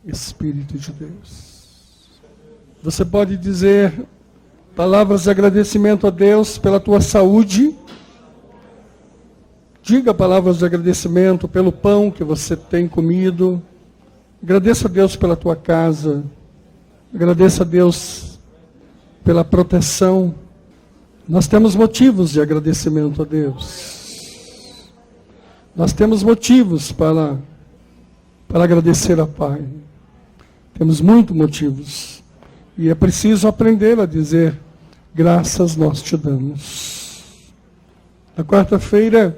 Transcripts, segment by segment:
Espírito de Deus. Você pode dizer palavras de agradecimento a Deus pela tua saúde. Diga palavras de agradecimento pelo pão que você tem comido. Agradeça a Deus pela tua casa. Agradeça a Deus pela proteção. Nós temos motivos de agradecimento a Deus. Nós temos motivos para agradecer a Pai. Temos muitos motivos. E é preciso aprender a dizer, graças nós te damos. Na quarta-feira,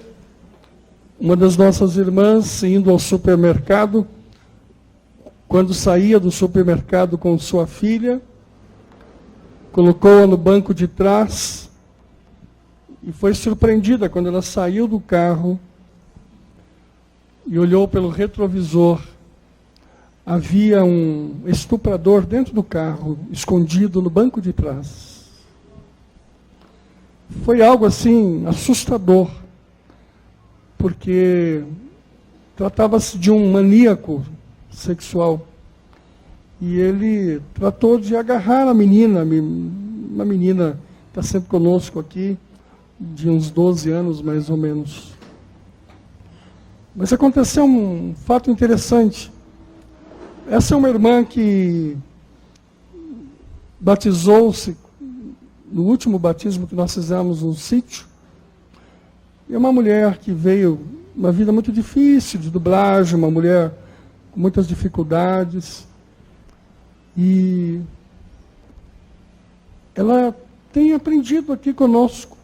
uma das nossas irmãs, indo ao supermercado, quando saía do supermercado com sua filha, colocou-a no banco de trás e foi surpreendida quando ela saiu do carro e olhou pelo retrovisor. Havia um estuprador dentro do carro, escondido no banco de trás. Foi algo assim assustador, porque tratava-se de um maníaco sexual. E ele tratou de agarrar a menina, uma menina que está sempre conosco aqui, de uns 12 anos mais ou menos. Mas aconteceu um fato interessante. Essa é uma irmã que batizou-se no último batismo que nós fizemos no sítio. É uma mulher que veio uma vida muito difícil, de dublagem, uma mulher com muitas dificuldades. E ela tem aprendido aqui conosco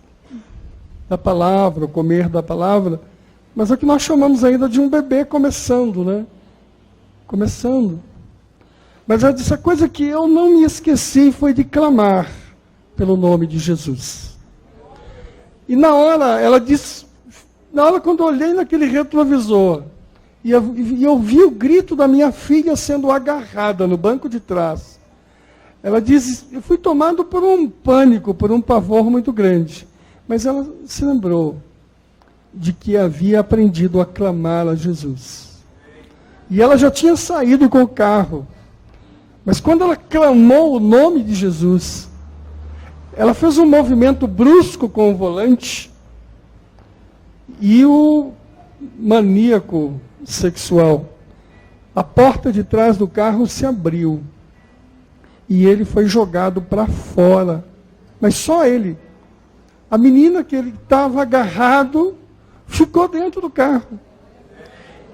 da palavra, o comer da palavra, mas é o que nós chamamos ainda de um bebê começando, né? Começando. Mas ela disse, a coisa que eu não me esqueci foi de clamar pelo nome de Jesus. E na hora, ela disse, quando eu olhei naquele retrovisor, e eu vi o grito da minha filha sendo agarrada no banco de trás. Ela disse, eu fui tomado por um pânico, por um pavor muito grande. Mas ela se lembrou de que havia aprendido a clamar a Jesus. E ela já tinha saído com o carro. Mas quando ela clamou o nome de Jesus, ela fez um movimento brusco com o volante, e o maníaco sexual, a porta de trás do carro se abriu. E ele foi jogado para fora. Mas só ele. A menina que ele estava agarrado ficou dentro do carro.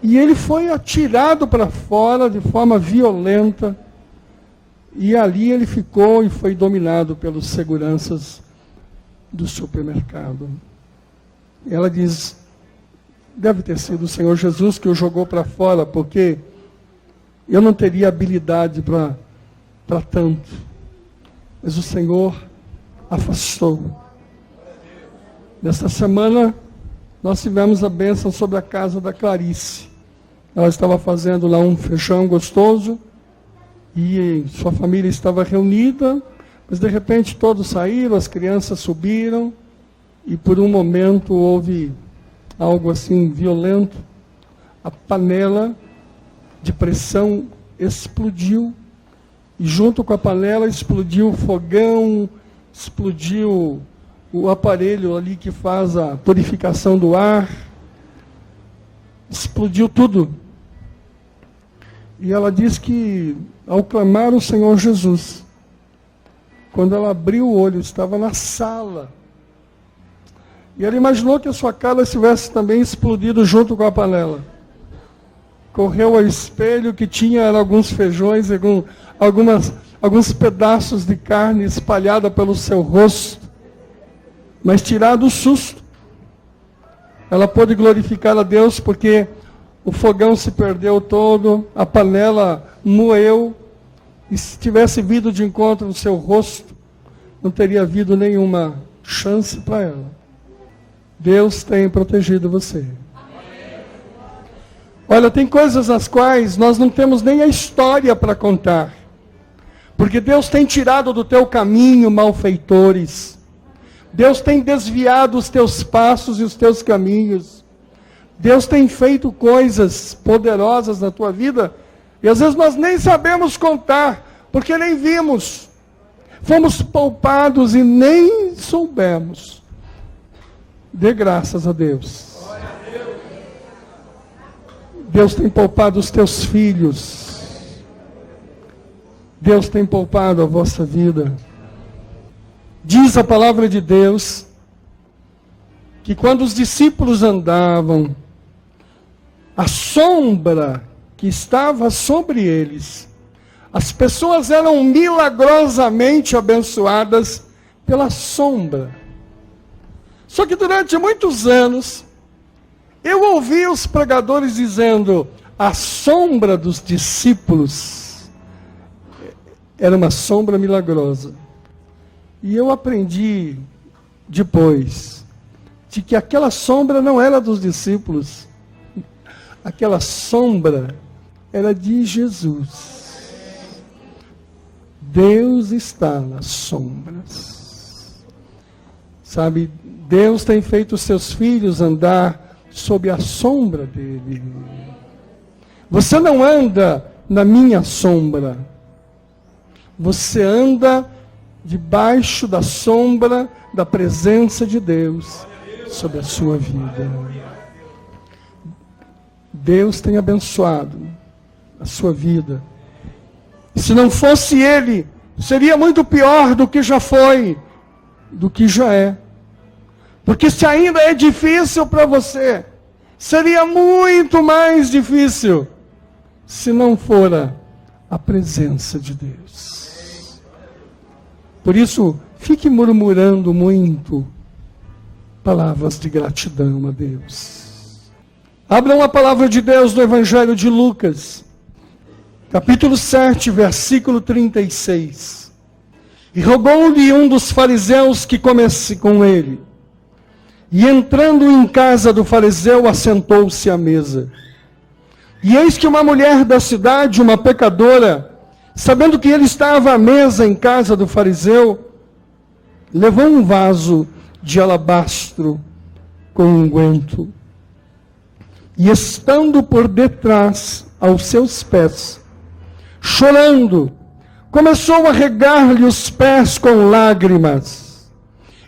E ele foi atirado para fora de forma violenta. E ali ele ficou e foi dominado pelos seguranças do supermercado. Ela diz, deve ter sido o Senhor Jesus que o jogou para fora, porque eu não teria habilidade para tanto. Mas o Senhor afastou. Nesta semana, nós tivemos a bênção sobre a casa da Clarice. Ela estava fazendo lá um feijão gostoso, e sua família estava reunida, mas de repente todos saíram, as crianças subiram, e por um momento houve algo assim violento. A panela de pressão explodiu, e junto com a panela explodiu o fogão, explodiu o aparelho ali que faz a purificação do ar, explodiu tudo. E ela diz que, ao clamar o Senhor Jesus, quando ela abriu o olho, estava na sala. E ela imaginou que a sua casa estivesse também explodido junto com a panela. Correu ao espelho que tinha alguns feijões, alguns pedaços de carne espalhada pelo seu rosto. Mas tirado o susto, ela pôde glorificar a Deus, porque o fogão se perdeu todo, a panela moeu, e se tivesse vindo de encontro no seu rosto, não teria havido nenhuma chance para ela. Deus tem protegido você. Olha, tem coisas nas quais nós não temos nem a história para contar, porque Deus tem tirado do teu caminho malfeitores. Deus tem desviado os teus passos e os teus caminhos. Deus tem feito coisas poderosas na tua vida, E às vezes nós nem sabemos contar, porque nem vimos. Fomos poupados e nem soubemos. Dê graças a Deus. Deus tem poupado os teus filhos. Deus tem poupado a vossa vida. Diz a palavra de Deus que quando os discípulos andavam, a sombra que estava sobre eles, as pessoas eram milagrosamente abençoadas pela sombra. Só que durante muitos anos, eu ouvi os pregadores dizendo, a sombra dos discípulos era uma sombra milagrosa. E eu aprendi depois, de que aquela sombra não era dos discípulos. Aquela sombra era de Jesus. Deus está nas sombras. Sabe, Deus tem feito os seus filhos andar sob a sombra dele. Você não anda na minha sombra. Você anda debaixo da sombra da presença de Deus sobre a sua vida. Deus tem abençoado a sua vida. Se não fosse Ele, seria muito pior do que já foi, do que já é. Porque se ainda é difícil para você, seria muito mais difícil se não fora a presença de Deus. Por isso, fique murmurando muito palavras de gratidão a Deus. Abram a palavra de Deus no Evangelho de Lucas, capítulo 7, versículo 36. E rogou-lhe um dos fariseus que comesse com ele. E entrando em casa do fariseu, assentou-se à mesa. E eis que uma mulher da cidade, uma pecadora, sabendo que ele estava à mesa em casa do fariseu, levou um vaso de alabastro com unguento. E estando por detrás aos seus pés, chorando, começou a regar-lhe os pés com lágrimas,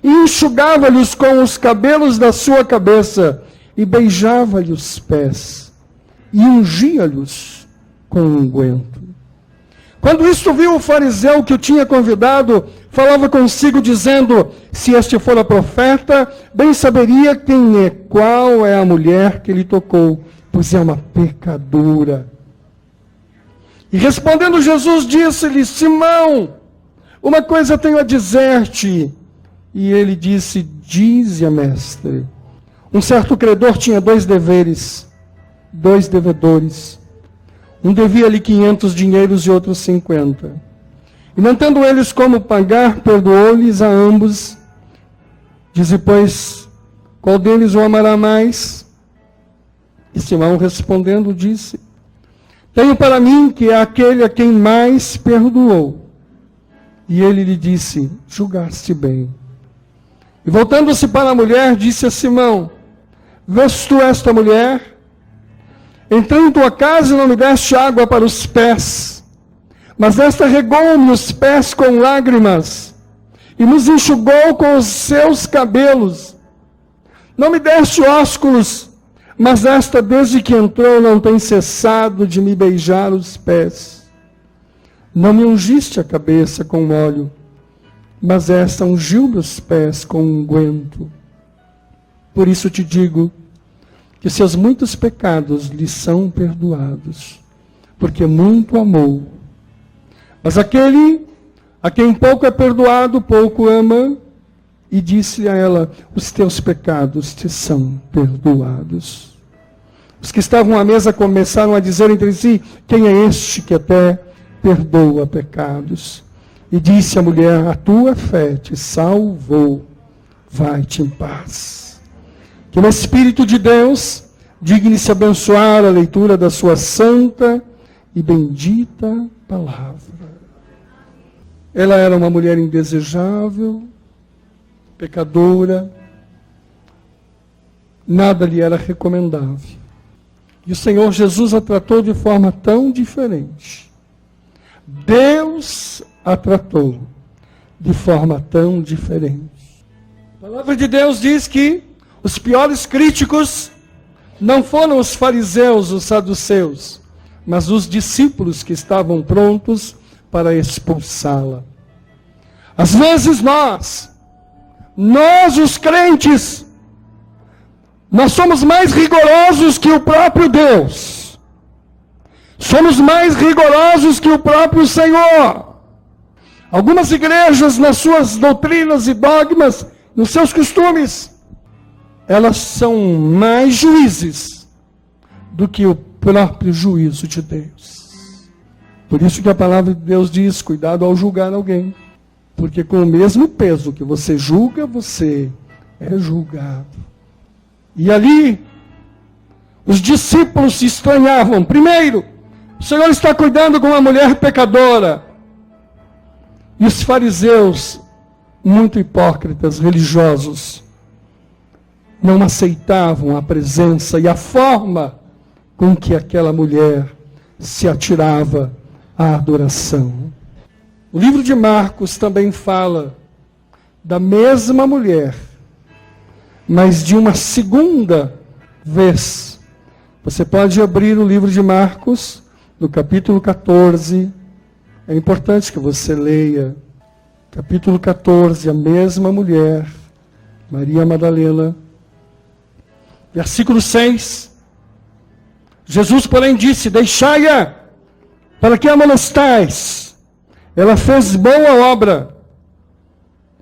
e enxugava-lhes com os cabelos da sua cabeça, e beijava-lhe os pés, e ungia-lhes com unguento. Quando isto viu o fariseu que o tinha convidado, falava consigo dizendo, se este fora profeta, bem saberia qual é a mulher que lhe tocou, pois é uma pecadora. E respondendo Jesus, disse-lhe, Simão, uma coisa tenho a dizer-te. E ele disse, dize-a, mestre. Um certo credor tinha dois devedores. Um devia-lhe 500 dinheiros e outro 50. E não tendo eles como pagar, perdoou-lhes a ambos. Dize, pois, qual deles o amará mais? E Simão respondendo disse, tenho para mim que é aquele a quem mais perdoou. E ele lhe disse, julgaste bem. E voltando-se para a mulher, disse a Simão, vês tu esta mulher? Entrei em tua casa e não me deste água para os pés, mas esta regou-me os pés com lágrimas, e nos enxugou com os seus cabelos. Não me deste ósculos, mas esta, desde que entrou, não tem cessado de me beijar os pés. Não me ungiste a cabeça com óleo, mas esta ungiu meus pés com unguento. Por isso te digo, que seus muitos pecados lhe são perdoados, porque muito amou. Mas aquele a quem pouco é perdoado, pouco ama, e disse a ela, os teus pecados te são perdoados. Os que estavam à mesa começaram a dizer entre si, quem é este que até perdoa pecados? E disse a mulher, a tua fé te salvou, vai-te em paz. Que o Espírito de Deus digne-se abençoar a leitura da sua santa e bendita palavra. Ela era uma mulher indesejável, pecadora, nada lhe era recomendável. E o Senhor Jesus a tratou de forma tão diferente. Deus a tratou de forma tão diferente. A palavra de Deus diz que os piores críticos não foram os fariseus, os saduceus, mas os discípulos que estavam prontos para expulsá-la. Às vezes nós os crentes, nós somos mais rigorosos que o próprio Deus. Somos mais rigorosos que o próprio Senhor. Algumas igrejas, nas suas doutrinas e dogmas, nos seus costumes, elas são mais juízes do que o próprio juízo de Deus. Por isso que a palavra de Deus diz, cuidado ao julgar alguém. Porque com o mesmo peso que você julga, você é julgado. E ali, os discípulos se estranhavam. Primeiro, o Senhor está cuidando com uma mulher pecadora. E os fariseus, muito hipócritas, religiosos, não aceitavam a presença e a forma com que aquela mulher se atirava à adoração. O livro de Marcos também fala da mesma mulher, mas de uma segunda vez. Você pode abrir o livro de Marcos, no capítulo 14. É importante que você leia. Capítulo 14, a mesma mulher, Maria Madalena. Versículo 6. Jesus, porém, disse: deixai-a, para que a molestais? Ela fez boa obra,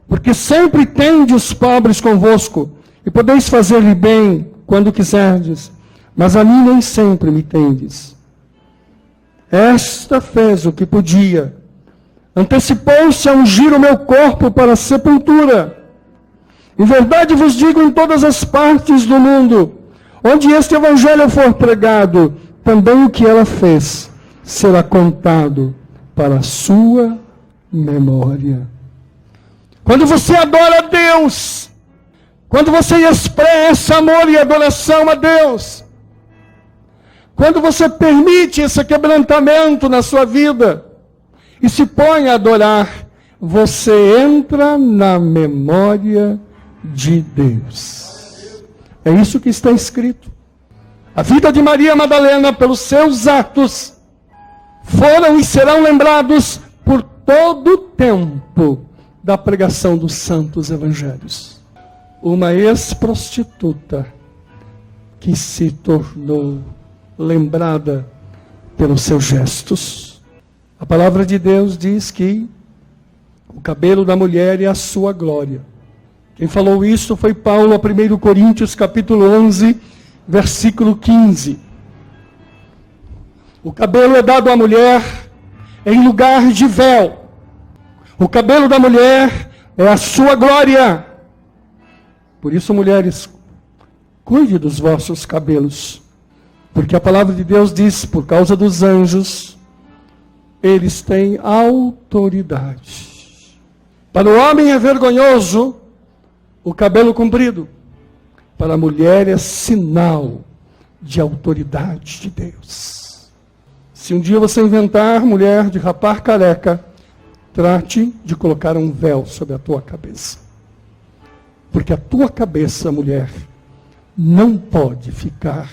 porque sempre tende os pobres convosco, e podeis fazer-lhe bem quando quiserdes, mas a mim nem sempre me tendes. Esta fez o que podia, antecipou-se a ungir o meu corpo para a sepultura. Em verdade vos digo, em todas as partes do mundo, onde este evangelho for pregado, também o que ela fez será contado para a sua memória. Quando você adora a Deus, quando você expressa amor e adoração a Deus, quando você permite esse quebrantamento na sua vida e se põe a adorar, você entra na memória de Deus. É isso que está escrito. A vida de Maria Madalena, pelos seus atos, foram e serão lembrados por todo o tempo da pregação dos santos evangelhos. Uma ex-prostituta que se tornou lembrada pelos seus gestos. A palavra de Deus diz que o cabelo da mulher é a sua glória. Quem falou isso foi Paulo, a 1 Coríntios, capítulo 11, versículo 15. O cabelo é dado à mulher em lugar de véu. O cabelo da mulher é a sua glória. Por isso, mulheres, cuide dos vossos cabelos. Porque a palavra de Deus diz, por causa dos anjos, eles têm autoridade. Para o homem é vergonhoso o cabelo comprido. Para a mulher é sinal de autoridade de Deus. Se um dia você inventar, mulher, de rapar careca, trate de colocar um véu sobre a tua cabeça. Porque a tua cabeça, mulher, não pode ficar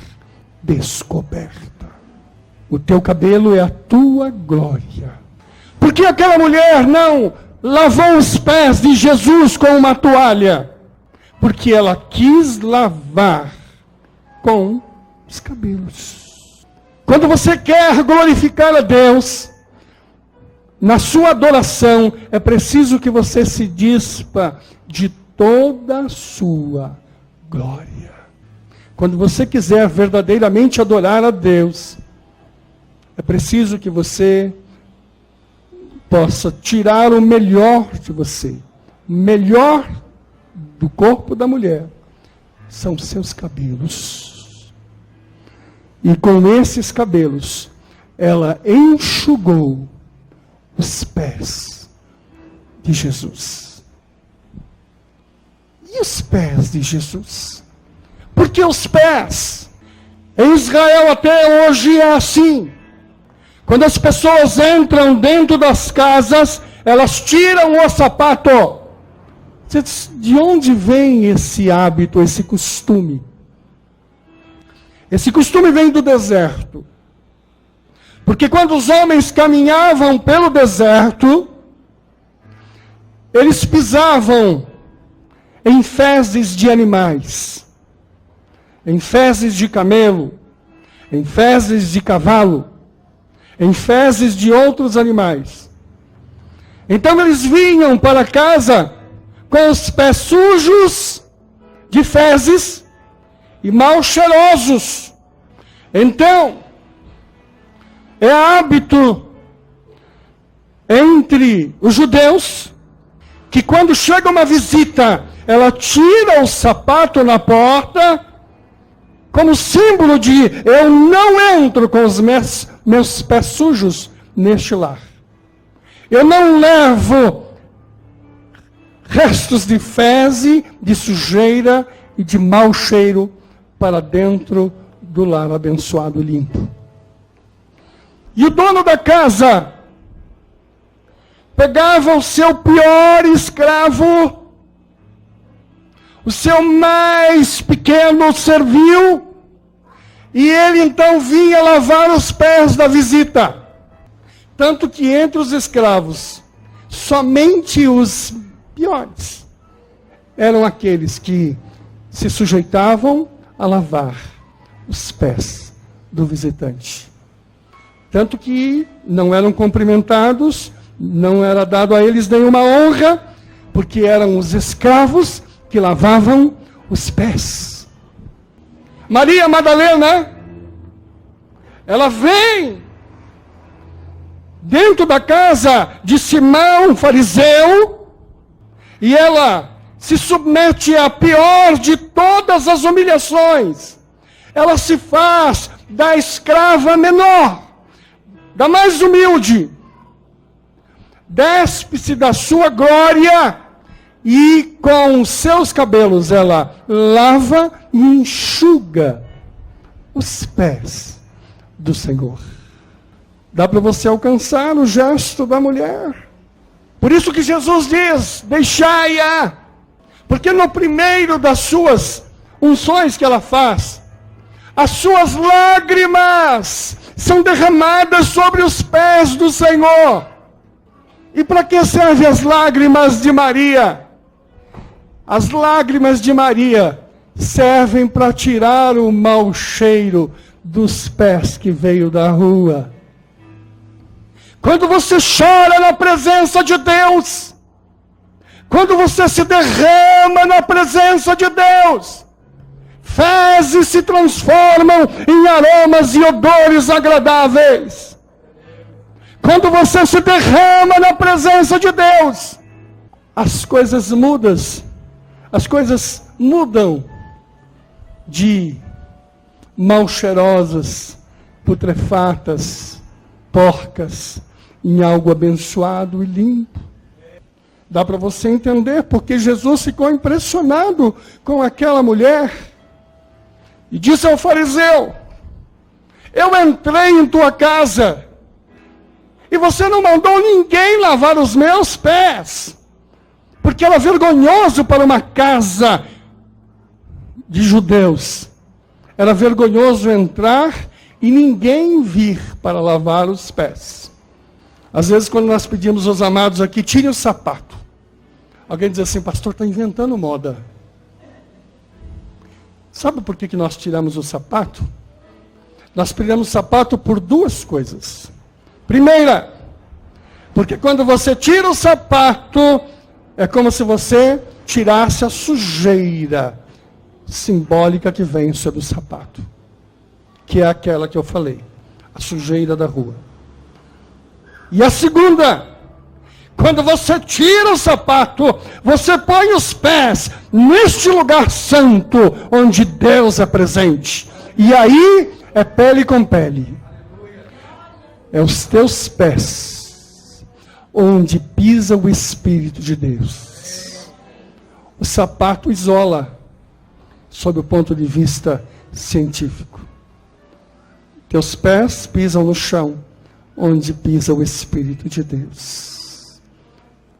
descoberta. O teu cabelo é a tua glória. Por que aquela mulher não lavou os pés de Jesus com uma toalha? Porque ela quis lavar com os cabelos. Quando você quer glorificar a Deus, na sua adoração, é preciso que você se dispa de toda a sua glória. Quando você quiser verdadeiramente adorar a Deus, é preciso que você possa tirar o melhor de você. O melhor do corpo da mulher são seus cabelos. E com esses cabelos, ela enxugou os pés de Jesus. E os pés de Jesus? Porque os pés Em Israel até hoje é assim. Quando as pessoas entram dentro das casas, elas tiram o sapato. De onde vem esse hábito, esse costume? Esse costume vem do deserto. Porque quando os homens caminhavam pelo deserto, eles pisavam em fezes de animais, em fezes de camelo, em fezes de cavalo, em fezes de outros animais. Então eles vinham para casa com os pés sujos de fezes e mal cheirosos. Então, é hábito entre os judeus que quando chega uma visita, ela tira o sapato na porta, como símbolo de eu não entro com os meus pés sujos neste lar. Eu não levo restos de fezes, de sujeira e de mau cheiro para dentro do lar abençoado e limpo. E o dono da casa pegava o seu pior escravo, o seu mais pequeno servil, e ele então vinha lavar os pés da visita. Tanto que entre os escravos, somente os piores eram aqueles que se sujeitavam a lavar os pés do visitante. Tanto que não eram cumprimentados, não era dado a eles nenhuma honra, porque eram os escravos que lavavam os pés. Maria Madalena, ela vem dentro da casa de Simão, fariseu, e ela se submete à pior de todas as humilhações. Ela se faz da escrava menor, da mais humilde, despe-se da sua glória e com os seus cabelos ela lava e enxuga os pés do Senhor. Dá para você alcançar o gesto da mulher. Por isso que Jesus diz, deixai-a, porque no primeiro das suas unções que ela faz, as suas lágrimas são derramadas sobre os pés do Senhor. E para que servem as lágrimas de Maria? As lágrimas de Maria servem para tirar o mau cheiro dos pés que veio da rua. Quando você chora na presença de Deus, quando você se derrama na presença de Deus, fezes se transformam em aromas e odores agradáveis. Quando você se derrama na presença de Deus, as coisas mudam de mal cheirosas, putrefatas, porcas, em algo abençoado e limpo. Dá para você entender porque Jesus ficou impressionado com aquela mulher e disse ao fariseu, eu entrei em tua casa e você não mandou ninguém lavar os meus pés, porque era vergonhoso para uma casa de judeus. Era vergonhoso entrar e ninguém vir para lavar os pés. Às vezes, quando nós pedimos aos amados aqui, tirem o sapato. Alguém diz assim, pastor, está inventando moda. Sabe por que nós tiramos o sapato? Nós tiramos o sapato por duas coisas. Primeira, porque quando você tira o sapato, é como se você tirasse a sujeira simbólica que vem sobre o sapato. Que é aquela que eu falei, a sujeira da rua. E a segunda, quando você tira o sapato, você põe os pés neste lugar santo, onde Deus é presente. E aí, é pele com pele. É os teus pés, onde pisa o Espírito de Deus. O sapato isola, sob o ponto de vista científico. Teus pés pisam no chão, onde pisa o Espírito de Deus.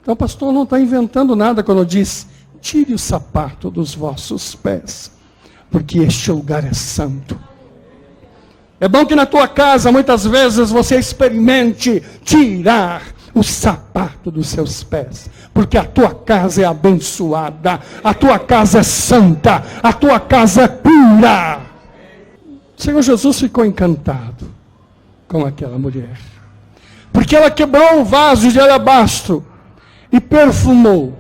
Então o pastor não está inventando nada quando diz, tire o sapato dos vossos pés, porque este lugar é santo. É bom que na tua casa, muitas vezes, você experimente tirar o sapato dos seus pés, porque a tua casa é abençoada, a tua casa é santa, a tua casa é pura. O Senhor Jesus ficou encantado com aquela mulher, porque ela quebrou o vaso de alabastro e perfumou.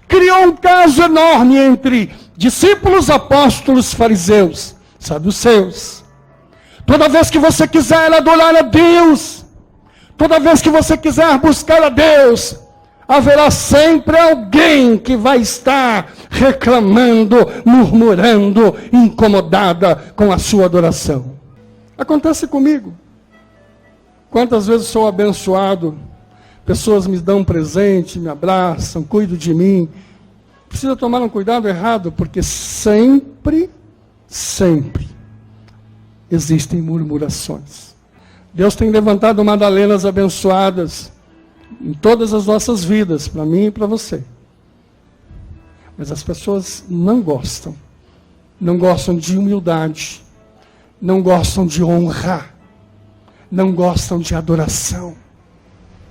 Criou um caso enorme entre discípulos, apóstolos, fariseus, saduceus. Toda vez que você quiser adorar a Deus, toda vez que você quiser buscar a Deus, haverá sempre alguém que vai estar reclamando, murmurando, incomodada com a sua adoração. Acontece comigo. Quantas vezes sou abençoado, pessoas me dão um presente, me abraçam, cuidam de mim. Precisa tomar um cuidado errado, porque sempre existem murmurações. Deus tem levantado Madalenas abençoadas em todas as nossas vidas, para mim e para você. Mas as pessoas não gostam de humildade, não gostam de honra, não gostam de adoração.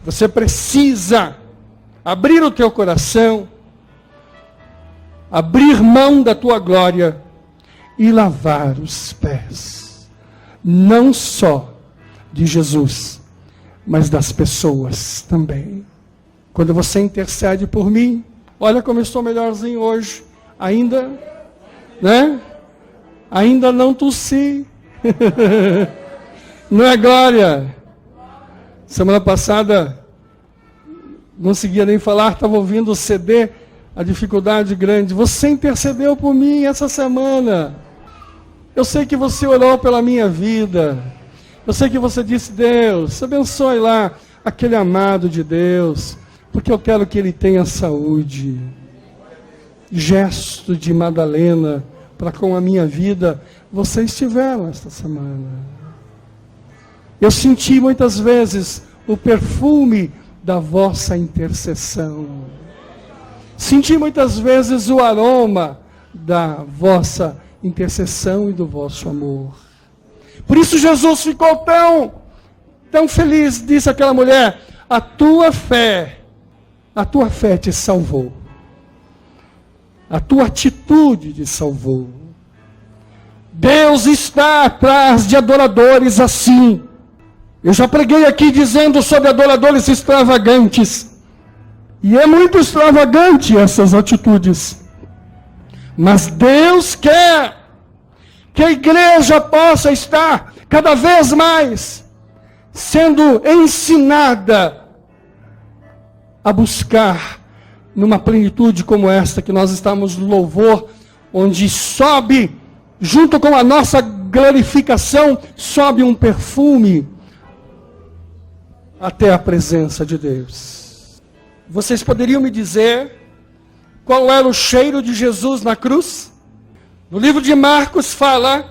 Você precisa abrir o teu coração, abrir mão da tua glória e lavar os pés, não só de Jesus, mas das pessoas também. Quando você intercede por mim, olha como eu estou melhorzinho hoje, ainda não tossi, não é glória? Semana passada, não conseguia nem falar, estava ouvindo o CD, a dificuldade grande. Você intercedeu por mim essa semana. Eu sei que você orou pela minha vida. Eu sei que você disse, Deus, abençoe lá aquele amado de Deus, porque eu quero que ele tenha saúde. Gesto de Madalena para com a minha vida, vocês tiveram esta semana. Eu senti muitas vezes o perfume da vossa intercessão. Senti muitas vezes o aroma da vossa intercessão e do vosso amor. Por isso Jesus ficou tão feliz, disse aquela mulher, a tua fé te salvou. A tua atitude te salvou. Deus está atrás de adoradores assim. Eu já preguei aqui dizendo sobre adoradores extravagantes. E é muito extravagante essas atitudes. Mas Deus quer que a igreja possa estar cada vez mais sendo ensinada a buscar numa plenitude como esta que nós estamos no louvor, onde sobe, junto com a nossa glorificação, sobe um perfume até a presença de Deus. Vocês poderiam me dizer qual era o cheiro de Jesus na cruz? No livro de Marcos fala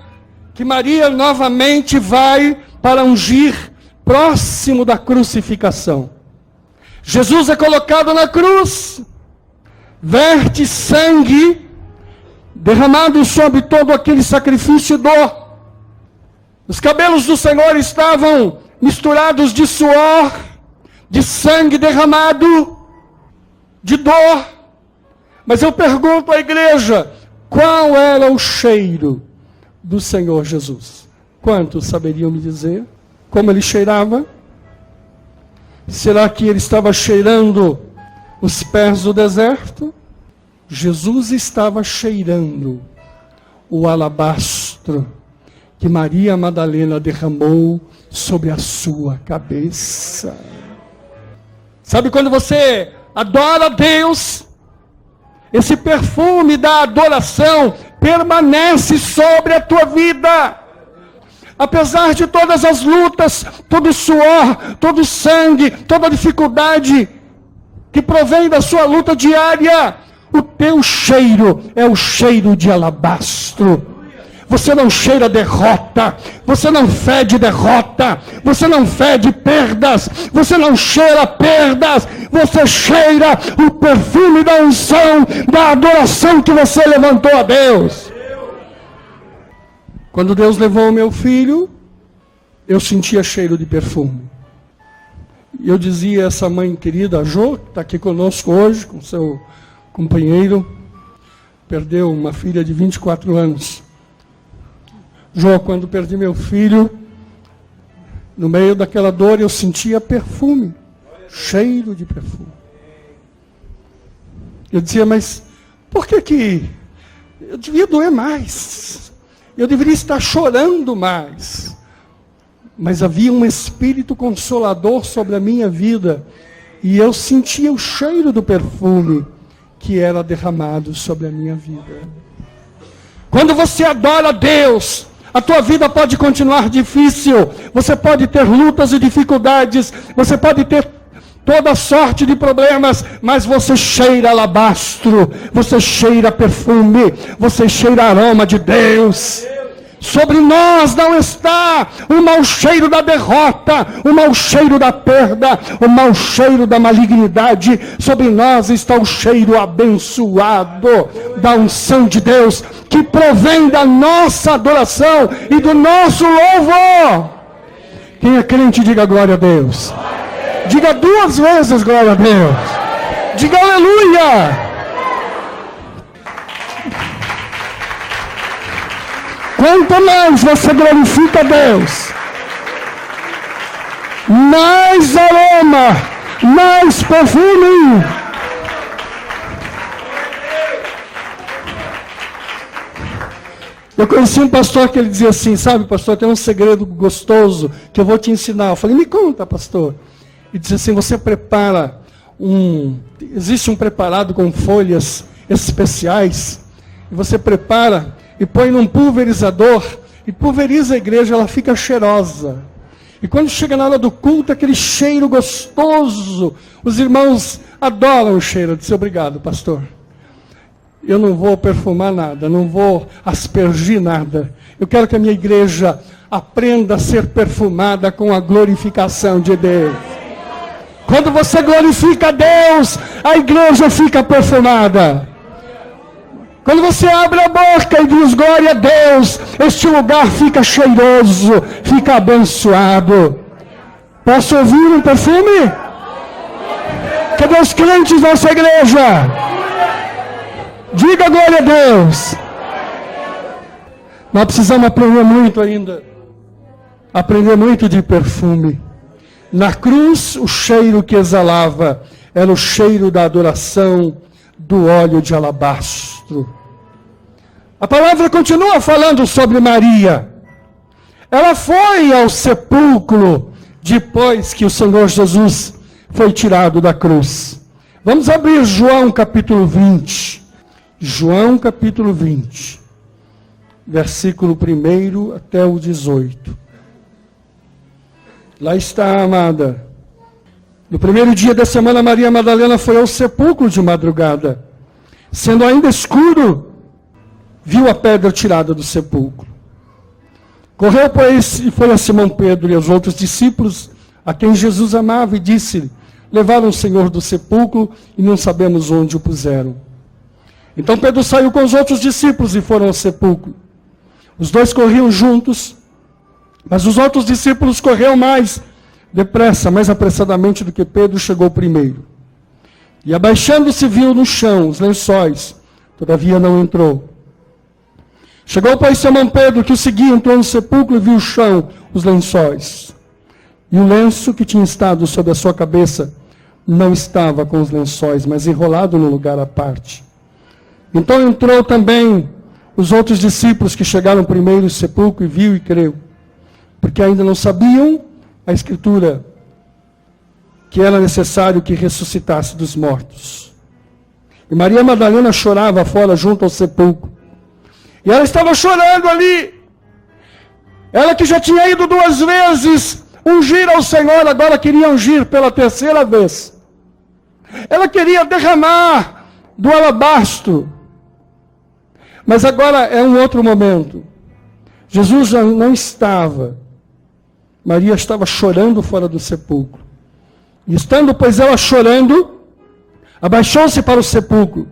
que Maria novamente vai para ungir próximo da crucificação. Jesus é colocado na cruz, verte sangue derramado sobre todo aquele sacrifício e dor. Os cabelos do Senhor estavam misturados de suor, de sangue derramado, de dor. Mas eu pergunto à igreja, qual era o cheiro do Senhor Jesus? Quantos saberiam me dizer como ele cheirava? Será que ele estava cheirando os pés do deserto? Jesus estava cheirando o alabastro que Maria Madalena derramou sobre a sua cabeça. Sabe quando você adora a Deus, esse perfume da adoração permanece sobre a tua vida. Apesar de todas as lutas, todo o suor, todo o sangue, toda a dificuldade que provém da sua luta diária, o teu cheiro é o cheiro de alabastro. você não cheira derrota, você não fede derrota, você não fede perdas, você não cheira perdas, você cheira o perfume da unção, da adoração que você levantou a Deus. Quando Deus levou o meu filho, eu sentia cheiro de perfume. E eu dizia a essa mãe querida, a Jo, que está aqui conosco hoje, com seu companheiro, perdeu uma filha de 24 anos. Jo, quando perdi meu filho, no meio daquela dor eu sentia perfume, cheiro de perfume. Eu dizia, mas por que eu devia doer mais? Eu deveria estar chorando mais. Mas havia um espírito consolador sobre a minha vida, e eu sentia o cheiro do perfume que era derramado sobre a minha vida. Quando você adora a Deus, a tua vida pode continuar difícil, você pode ter lutas e dificuldades, você pode ter toda sorte de problemas, mas você cheira alabastro, você cheira perfume, você cheira aroma de Deus. Sobre nós não está o mau cheiro da derrota, o mau cheiro da perda, o mau cheiro da malignidade. Sobre nós está o cheiro abençoado da unção de Deus, que provém da nossa adoração e do nosso louvor. Quem é crente, diga glória a Deus. Diga 2 vezes glória a Deus. Diga aleluia. Quanto mais você glorifica a Deus, mais aroma, mais perfume. Eu conheci um pastor que ele dizia assim, sabe, pastor, tem um segredo gostoso que eu vou te ensinar. Eu falei, me conta, pastor. Ele dizia assim, você prepara existe um preparado com folhas especiais, e você prepara e põe num pulverizador, e pulveriza a igreja, ela fica cheirosa. E quando chega na hora do culto, aquele cheiro gostoso, os irmãos adoram o cheiro. Eu disse, obrigado, pastor. Eu não vou perfumar nada, não vou aspergir nada. Eu quero que a minha igreja aprenda a ser perfumada com a glorificação de Deus. Quando você glorifica a Deus, a igreja fica perfumada. Quando você abre a boca e diz glória a Deus, este lugar fica cheiroso, fica abençoado. Posso ouvir um perfume? Cadê os crentes dessa igreja? Diga glória a Deus. Nós precisamos aprender muito ainda. Aprender muito de perfume. Na cruz, o cheiro que exalava era o cheiro da adoração do óleo de alabastro. A palavra continua falando sobre Maria. Ela foi ao sepulcro depois que o Senhor Jesus foi tirado da cruz. Vamos abrir João capítulo 20. João capítulo 20. Versículo 1 até o 18. Lá está, amada. No primeiro dia da semana, Maria Madalena foi ao sepulcro de madrugada. Sendo ainda escuro, viu a pedra tirada do sepulcro. Correu, pois, e foi a Simão Pedro e aos outros discípulos, a quem Jesus amava, e disse-lhe, levaram o Senhor do sepulcro e não sabemos onde o puseram. Então Pedro saiu com os outros discípulos e foram ao sepulcro. Os dois corriam juntos, mas os outros discípulos correram mais depressa, mais apressadamente do que Pedro, chegou primeiro. E abaixando-se viu no chão os lençóis, todavia não entrou. Chegou, pois, Simão Pedro, que o seguia, entrou no sepulcro e viu o chão, os lençóis. E o lenço que tinha estado sobre a sua cabeça não estava com os lençóis, mas enrolado no lugar à parte. Então entrou também os outros discípulos que chegaram primeiro no sepulcro e viu e creu. Porque ainda não sabiam a Escritura que era necessário que ressuscitasse dos mortos. E Maria Madalena chorava fora junto ao sepulcro. E ela estava chorando ali. Ela que já tinha ido 2 vezes ungir ao Senhor, agora queria ungir pela 3ª vez. Ela queria derramar do alabastro. Mas agora é um outro momento. Jesus já não estava. Maria estava chorando fora do sepulcro. E estando, pois, ela chorando, abaixou-se para o sepulcro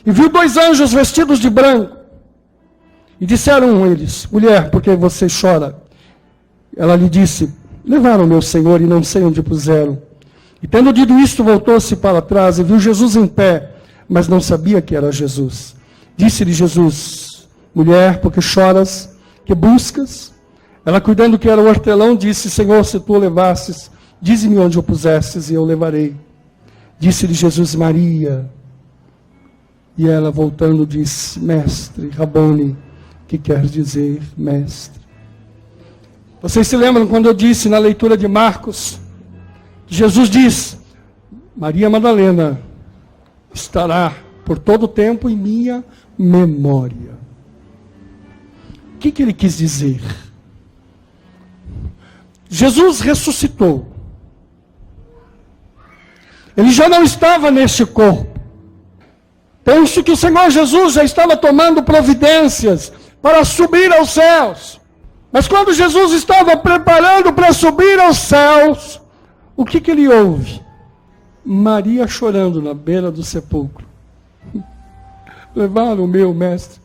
e viu 2 anjos vestidos de branco. E disseram eles: mulher, por que você chora? Ela lhe disse: levaram meu Senhor e não sei onde puseram. E tendo dito isto, voltou-se para trás e viu Jesus em pé, mas não sabia que era Jesus. Disse-lhe Jesus: mulher, por que choras? Que buscas? Ela, cuidando que era o hortelão, disse: Senhor, se tu o levasses, dize-me onde o pusesses e eu levarei. Disse-lhe Jesus: Maria. E ela, voltando, disse: Mestre, Rabone, que quer dizer mestre. Vocês se lembram quando eu disse na leitura de Marcos, que Jesus diz: Maria Madalena estará por todo o tempo em minha memória. O que ele quis dizer? Jesus ressuscitou. Ele já não estava neste corpo. Penso que o Senhor Jesus já estava tomando providências para subir aos céus. Mas quando Jesus estava preparando para subir aos céus, o que ele ouve? Maria chorando na beira do sepulcro. Levaram o meu mestre.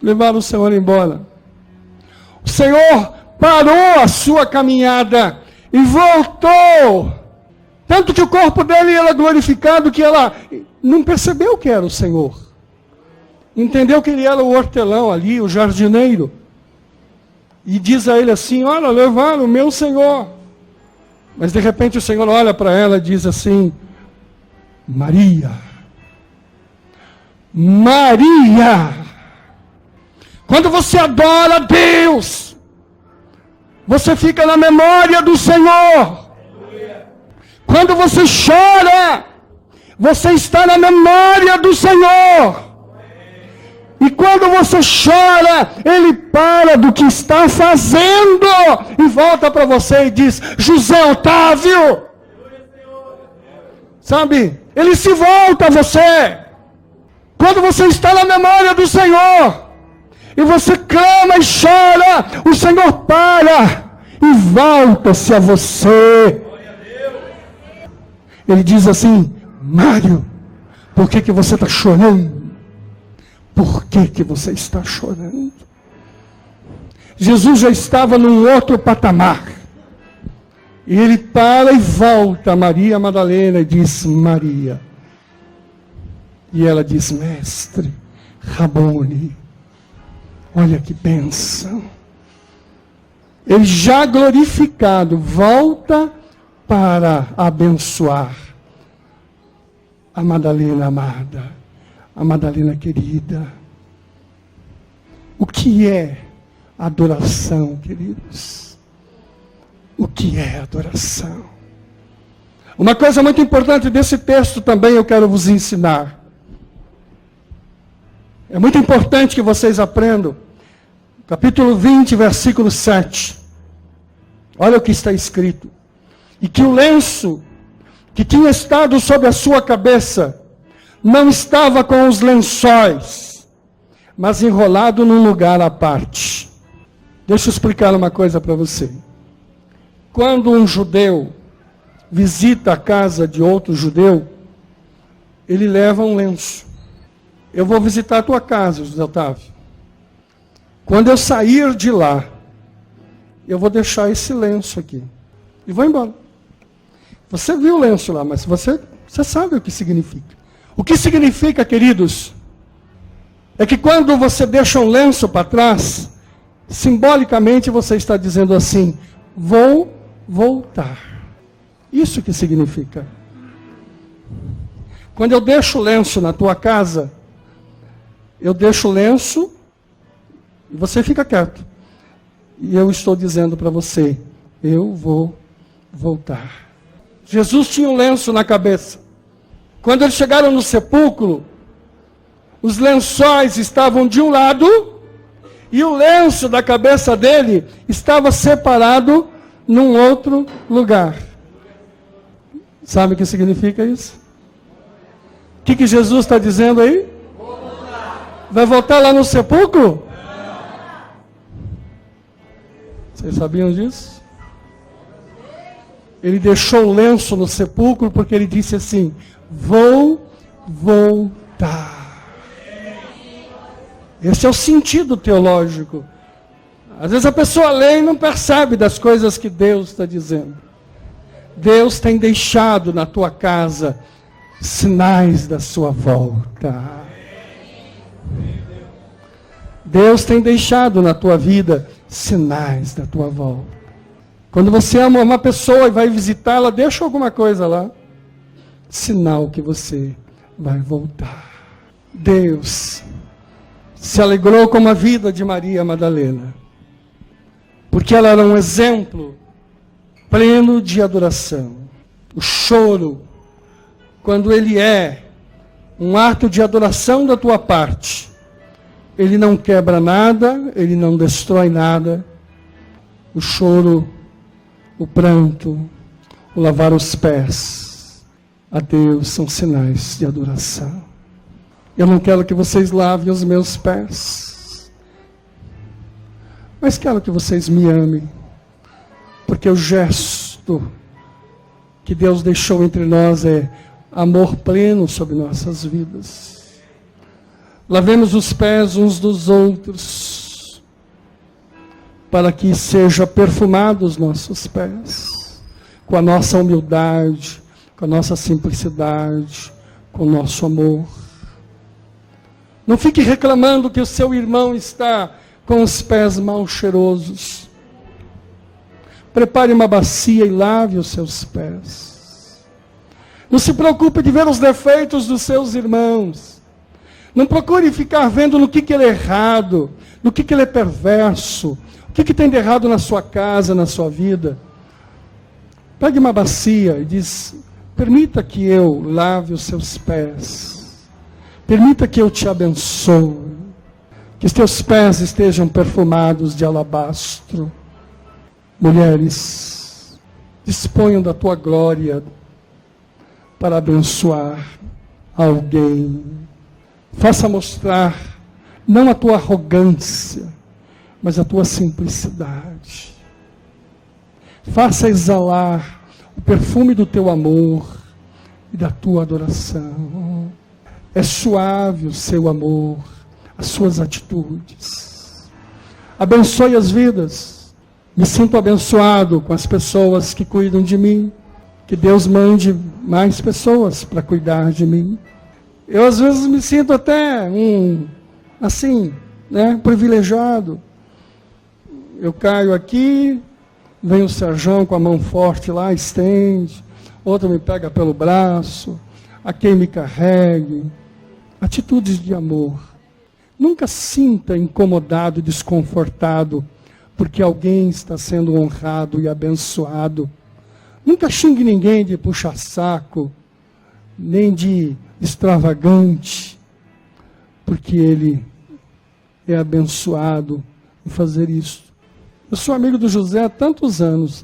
Levaram o Senhor embora. O Senhor parou a sua caminhada e voltou. Tanto que o corpo dele era glorificado que ela não percebeu que era o Senhor. Entendeu que ele era o hortelão ali, o jardineiro. E diz a ele assim: olha, levaram o meu Senhor. Mas de repente o Senhor olha para ela e diz assim: Maria. Maria. Quando você adora a Deus, você fica na memória do Senhor. Quando você chora, você está na memória do Senhor. E quando você chora, Ele para do que está fazendo e volta para você e diz: José Otávio. Sabe? Ele se volta a você. Quando você está na memória do Senhor e você clama e chora, o Senhor para e volta-se a você. Ele diz assim: Mário, por que você está chorando? Por que você está chorando? Jesus já estava num outro patamar. E ele para e volta a Maria Madalena e diz: Maria. E ela diz: Mestre, Rabone. Olha que bênção. Ele já glorificado volta para abençoar a Madalena amada, a Madalena querida. O que é adoração, queridos? O que é adoração? Uma coisa muito importante desse texto também eu quero vos ensinar. É muito importante que vocês aprendam. Capítulo 20, versículo 7. Olha o que está escrito. E que o lenço que tinha estado sobre a sua cabeça não estava com os lençóis, mas enrolado num lugar à parte. Deixa eu explicar uma coisa para você. Quando um judeu visita a casa de outro judeu, ele leva um lenço. Eu vou visitar a tua casa, José Otávio. Quando eu sair de lá, eu vou deixar esse lenço aqui e vou embora. Você viu o lenço lá, mas você sabe o que significa. O que significa, queridos, é que quando você deixa um lenço para trás, simbolicamente você está dizendo assim: vou voltar. Isso que significa. Quando eu deixo o lenço na tua casa, eu deixo o lenço e você fica quieto. E eu estou dizendo para você: eu vou voltar. Jesus tinha um lenço na cabeça. Quando eles chegaram no sepulcro, os lençóis estavam de um lado e o lenço da cabeça dele estava separado num outro lugar. Sabe o que significa isso? O que Jesus está dizendo aí? Vai voltar lá no sepulcro? Vocês sabiam disso? Ele deixou o lenço no sepulcro porque ele disse assim: vou voltar. Esse é o sentido teológico. Às vezes a pessoa lê e não percebe das coisas que Deus está dizendo. Deus tem deixado na tua casa sinais da sua volta. Deus tem deixado na tua vida sinais da tua volta. Quando você ama uma pessoa e vai visitá-la, deixa alguma coisa lá. Sinal que você vai voltar. Deus se alegrou com a vida de Maria Madalena, porque ela era um exemplo pleno de adoração. O choro, quando ele é um ato de adoração da tua parte, ele não quebra nada, ele não destrói nada. O choro, o pranto, o lavar os pés a Deus são sinais de adoração. Eu não quero que vocês lavem os meus pés, mas quero que vocês me amem, porque o gesto que Deus deixou entre nós é amor pleno sobre nossas vidas. Lavemos os pés uns dos outros, para que seja perfumados os nossos pés, com a nossa humildade, com a nossa simplicidade, com o nosso amor. Não fique reclamando que o seu irmão está com os pés mal cheirosos. Prepare uma bacia e lave os seus pés. Não se preocupe de ver os defeitos dos seus irmãos. Não procure ficar vendo no que ele é errado, no que ele é perverso, o que tem de errado na sua casa, na sua vida. Pegue uma bacia e diz: permita que eu lave os seus pés. Permita que eu te abençoe. Que os teus pés estejam perfumados de alabastro. Mulheres, disponham da tua glória para abençoar alguém. Faça mostrar não a tua arrogância, mas a tua simplicidade. Faça exalar o perfume do teu amor e da tua adoração. É suave o seu amor, as suas atitudes. Abençoe as vidas. Me sinto abençoado com as pessoas que cuidam de mim. Que Deus mande mais pessoas para cuidar de mim. Eu às vezes me sinto até privilegiado. Eu caio aqui, vem o Serjão com a mão forte lá, estende. Outro me pega pelo braço, a quem me carregue. Atitudes de amor. Nunca sinta incomodado, desconfortado, porque alguém está sendo honrado e abençoado. Nunca xingue ninguém de puxa-saco, nem de extravagante, porque ele é abençoado em fazer isso. Eu sou amigo do José há tantos anos,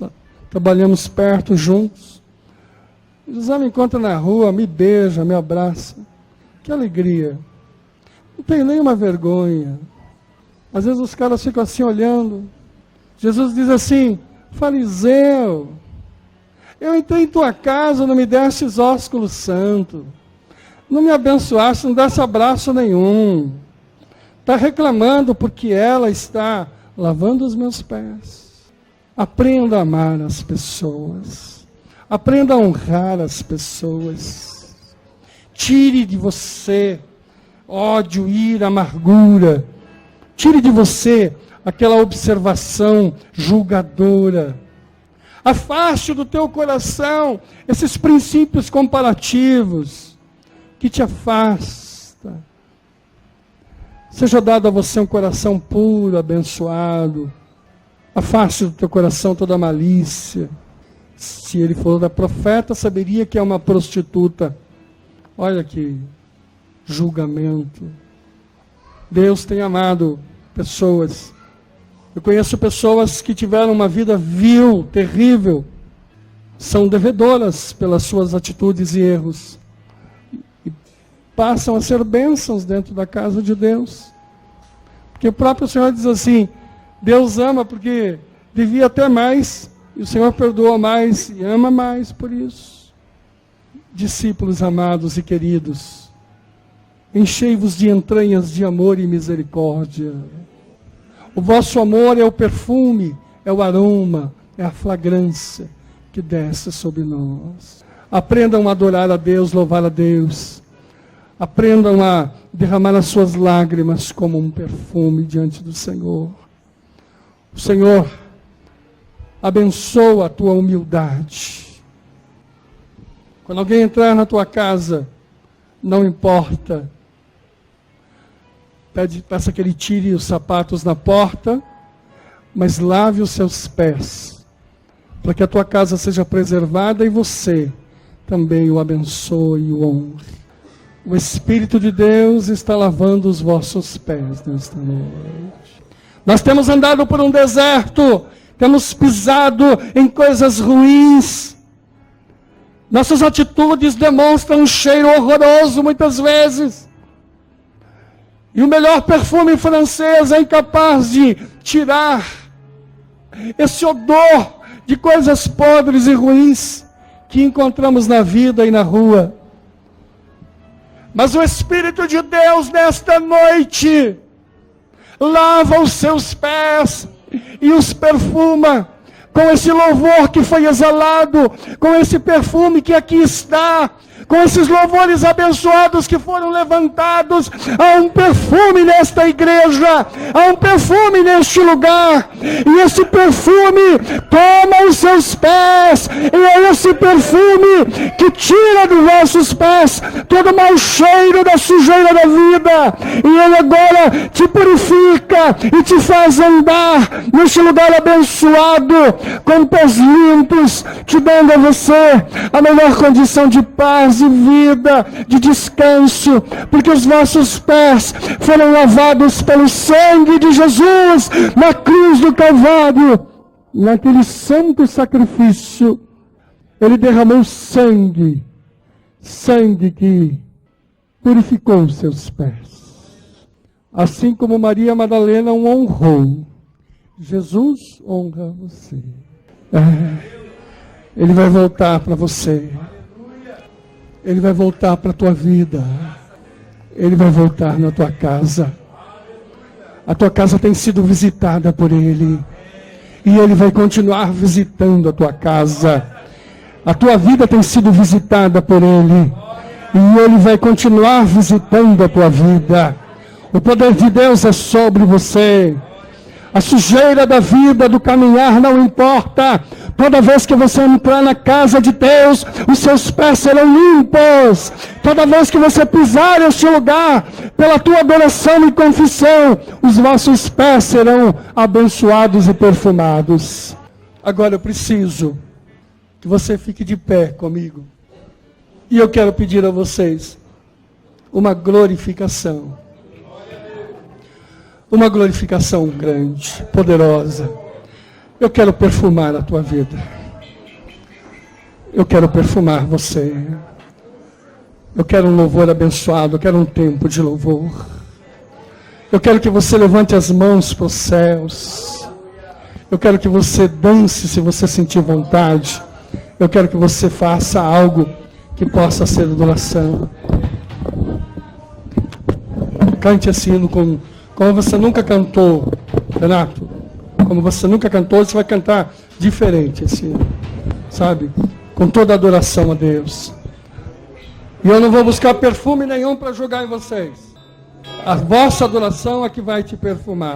trabalhamos perto, juntos. O José me encontra na rua, me beija, me abraça. Que alegria. Não tenho nenhuma vergonha. Às vezes os caras ficam assim olhando. Jesus diz assim: fariseu, eu entrei em tua casa, não me destes ósculo santo. Não me abençoaste, não desse abraço nenhum. Está reclamando porque ela está lavando os meus pés. Aprenda a amar as pessoas. Aprenda a honrar as pessoas. Tire de você ódio, ira, amargura. Tire de você aquela observação julgadora. Afaste do teu coração esses princípios comparativos que te afasta. Seja dado a você um coração puro, abençoado. Afaste do teu coração toda malícia. Se ele for da profeta, saberia que é uma prostituta. Olha que julgamento. Deus tem amado pessoas. Eu conheço pessoas que tiveram uma vida vil, terrível. São devedoras pelas suas atitudes e erros. E passam a ser bênçãos dentro da casa de Deus. Porque o próprio Senhor diz assim: Deus ama porque devia até mais, e o Senhor perdoa mais e ama mais por isso. Discípulos amados e queridos, enchei-vos de entranhas de amor e misericórdia. O vosso amor é o perfume, é o aroma, é a fragrância que desce sobre nós. Aprendam a adorar a Deus, louvar a Deus. Aprendam a derramar as suas lágrimas como um perfume diante do Senhor. O Senhor abençoa a tua humildade. Quando alguém entrar na tua casa, não importa, peça que ele tire os sapatos na porta, mas lave os seus pés, para que a tua casa seja preservada e você também o abençoe e o honre. O Espírito de Deus está lavando os vossos pés nesta noite. Nós temos andado por um deserto, temos pisado em coisas ruins. Nossas atitudes demonstram um cheiro horroroso muitas vezes. E o melhor perfume francês é incapaz de tirar esse odor de coisas podres e ruins que encontramos na vida e na rua. Mas o Espírito de Deus nesta noite lava os seus pés e os perfuma com esse louvor que foi exalado, com esse perfume que aqui está, com esses louvores abençoados que foram levantados. Há um perfume nesta igreja, há um perfume neste lugar, e esse perfume toma os seus pés, e é esse perfume que tira dos vossos pés todo o mau cheiro da sujeira da vida, e ele agora te purifica e te faz andar neste lugar abençoado, com pés limpos, te dando a você a melhor condição de paz, de vida, de descanso, porque os vossos pés foram lavados pelo sangue de Jesus na cruz do Calvário. Naquele santo sacrifício, ele derramou sangue, sangue que purificou os seus pés. Assim como Maria Madalena o honrou, Jesus honra você. Ele vai voltar para você. Ele vai voltar para a tua vida. Ele vai voltar na tua casa. A tua casa tem sido visitada por Ele. E Ele vai continuar visitando a tua casa. A tua vida tem sido visitada por Ele. E Ele vai continuar visitando a tua vida. O poder de Deus é sobre você. A sujeira da vida, do caminhar, não importa. Toda vez que você entrar na casa de Deus, os seus pés serão limpos. Toda vez que você pisar neste lugar, pela tua adoração e confissão, os vossos pés serão abençoados e perfumados. Agora eu preciso que você fique de pé comigo. E eu quero pedir a vocês uma glorificação. Uma glorificação grande, poderosa. Eu quero perfumar a tua vida. Eu quero perfumar você. Eu quero um louvor abençoado. Eu quero um tempo de louvor. Eu quero que você levante as mãos para os céus. Eu quero que você dance se você sentir vontade. Eu quero que você faça algo que possa ser adoração. Cante esse hino como você nunca cantou, Renato. Como você nunca cantou, você vai cantar diferente, assim, sabe? Com toda a adoração a Deus. E eu não vou buscar perfume nenhum para jogar em vocês. A vossa adoração é que vai te perfumar.